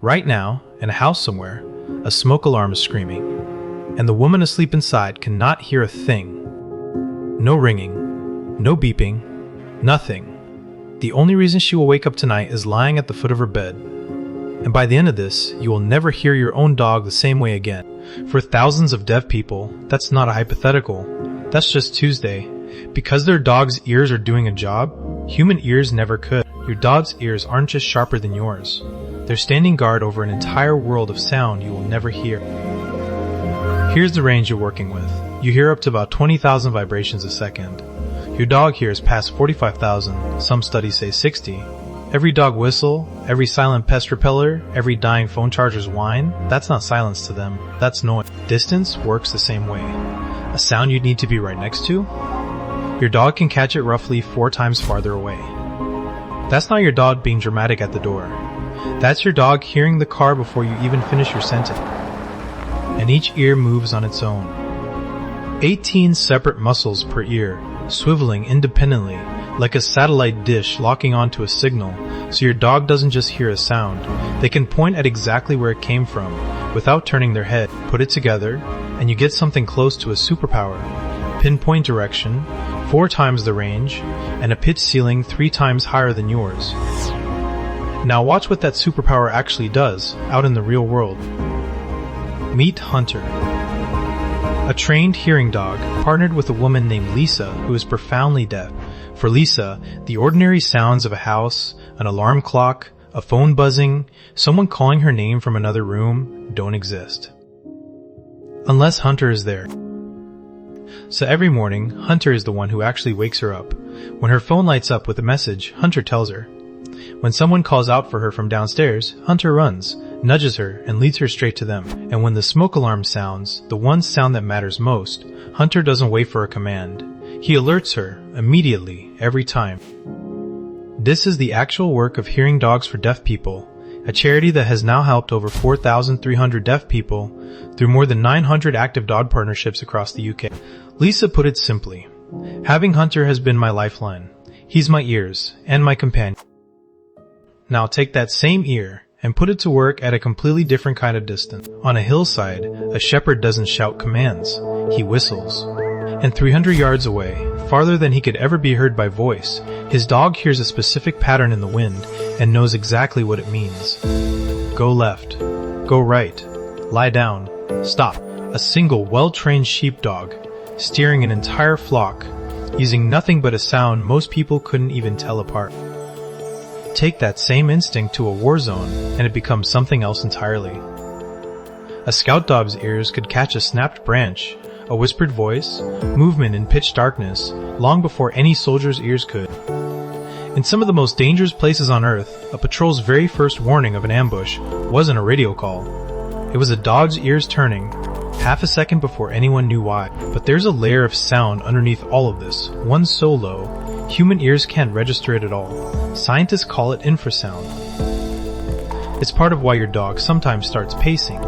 Right now, in a house somewhere, a smoke alarm is screaming, and the woman asleep inside cannot hear a thing. No ringing, no beeping, nothing. The only reason she will wake up tonight is lying at the foot of her bed. And by the end of this, you will never hear your own dog the same way again. For thousands of deaf people, that's not a hypothetical. That's just Tuesday. Because their dog's ears are doing a job, human ears never could. Your dog's ears aren't just sharper than yours. They're standing guard over an entire world of sound you will never hear. Here's the range you're working with. You hear up to about 20,000 vibrations a second. Your dog hears past 45,000, some studies say 60. Every dog whistle, every silent pest repeller, every dying phone charger's whine, that's not silence to them, that's noise. Distance works the same way. A sound you'd need to be right next to? Your dog can catch it roughly 4 times farther away. That's not your dog being dramatic at the door. That's your dog hearing the car before you even finish your sentence. And each ear moves on its own. 18 separate muscles per ear, swiveling independently, like a satellite dish locking onto a signal, so your dog doesn't just hear a sound. They can point at exactly where it came from, without turning their head. Put it together, and you get something close to a superpower. Pinpoint direction, 4 times the range, and a pitch ceiling 3 times higher than yours. Now watch what that superpower actually does, out in the real world. Meet Hunter. A trained hearing dog, partnered with a woman named Lisa, who is profoundly deaf. For Lisa, the ordinary sounds of a house, an alarm clock, a phone buzzing, someone calling her name from another room, don't exist. Unless Hunter is there. So every morning, Hunter is the one who actually wakes her up. When her phone lights up with a message, Hunter tells her. When someone calls out for her from downstairs, Hunter runs, nudges her, and leads her straight to them. And when the smoke alarm sounds, the one sound that matters most, Hunter doesn't wait for a command. He alerts her, immediately, every time. This is the actual work of Hearing Dogs for Deaf People, a charity that has now helped over 4,300 deaf people through more than 900 active dog partnerships across the UK. Lisa put it simply, having Hunter has been my lifeline. He's my ears, and my companion. Now take that same ear and put it to work at a completely different kind of distance. On a hillside, a shepherd doesn't shout commands, he whistles. And 300 yards away, farther than he could ever be heard by voice, his dog hears a specific pattern in the wind and knows exactly what it means. Go left, go right, lie down, stop. A single well-trained sheepdog, steering an entire flock, using nothing but a sound most people couldn't even tell apart. Take that same instinct to a war zone, and it becomes something else entirely. A scout dog's ears could catch a snapped branch, a whispered voice, movement in pitch darkness, long before any soldier's ears could. In some of the most dangerous places on Earth, a patrol's very first warning of an ambush wasn't a radio call. It was a dog's ears turning, half a second before anyone knew why. But there's a layer of sound underneath all of this, one so low, human ears can't register it at all. Scientists call it infrasound. It's part of why your dog sometimes starts pacing,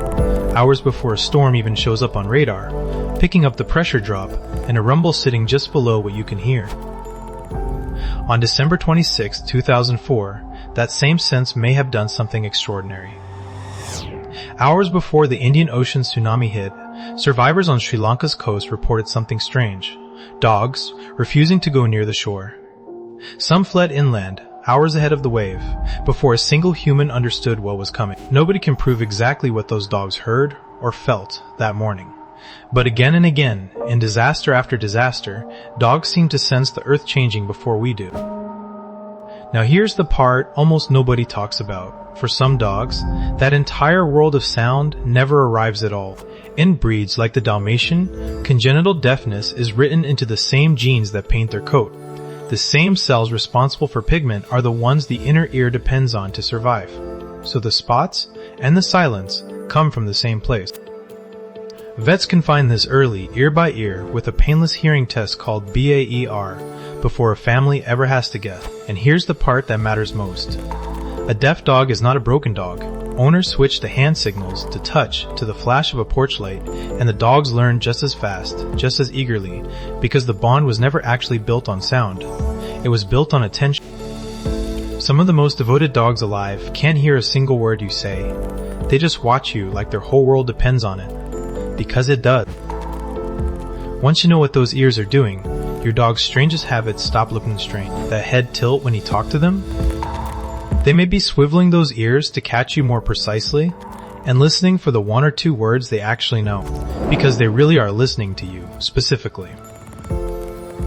hours before a storm even shows up on radar, picking up the pressure drop and a rumble sitting just below what you can hear. On December 26, 2004, that same sense may have done something extraordinary. Hours before the Indian Ocean tsunami hit, survivors on Sri Lanka's coast reported something strange. Dogs refusing to go near the shore. Some fled inland, hours ahead of the wave, before a single human understood what was coming. Nobody can prove exactly what those dogs heard or felt that morning. But again and again, in disaster after disaster, dogs seem to sense the earth changing before we do. Now here's the part almost nobody talks about. For some dogs, that entire world of sound never arrives at all. In breeds like the Dalmatian, congenital deafness is written into the same genes that paint their coat. The same cells responsible for pigment are the ones the inner ear depends on to survive. So the spots and the silence come from the same place. Vets can find this early, ear by ear, with a painless hearing test called BAER, before a family ever has to guess. And here's the part that matters most. A deaf dog is not a broken dog. Owners switch the hand signals to touch to the flash of a porch light, and the dogs learn just as fast, just as eagerly, because the bond was never actually built on sound. It was built on attention. Some of the most devoted dogs alive can't hear a single word you say. They just watch you like their whole world depends on it. Because it does. Once you know what those ears are doing, your dog's strangest habits stop looking strange. That head tilt when you talk to them? They may be swiveling those ears to catch you more precisely, and listening for the one or two words they actually know, because they really are listening to you, specifically.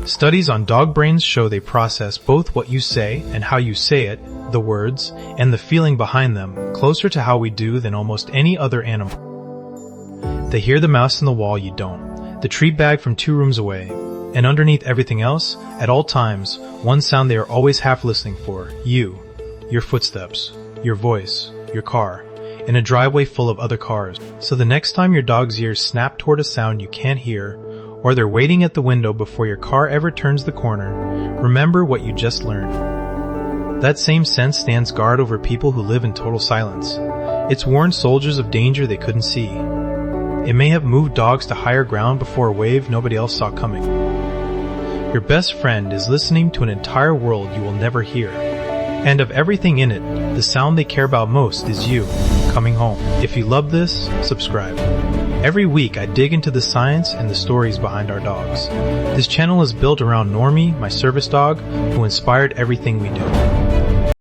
Studies on dog brains show they process both what you say and how you say it, the words, and the feeling behind them, closer to how we do than almost any other animal. They hear the mouse in the wall you don't, the treat bag from 2 rooms away, and underneath everything else, at all times, one sound they are always half listening for, you, your footsteps, your voice, your car, in a driveway full of other cars. So the next time your dog's ears snap toward a sound you can't hear, or they're waiting at the window before your car ever turns the corner, remember what you just learned. That same sense stands guard over people who live in total silence. It's warned soldiers of danger they couldn't see. It may have moved dogs to higher ground before a wave nobody else saw coming. Your best friend is listening to an entire world you will never hear. And of everything in it, the sound they care about most is you, coming home. If you love this, subscribe. Every week I dig into the science and the stories behind our dogs. This channel is built around Normie, my service dog, who inspired everything we do.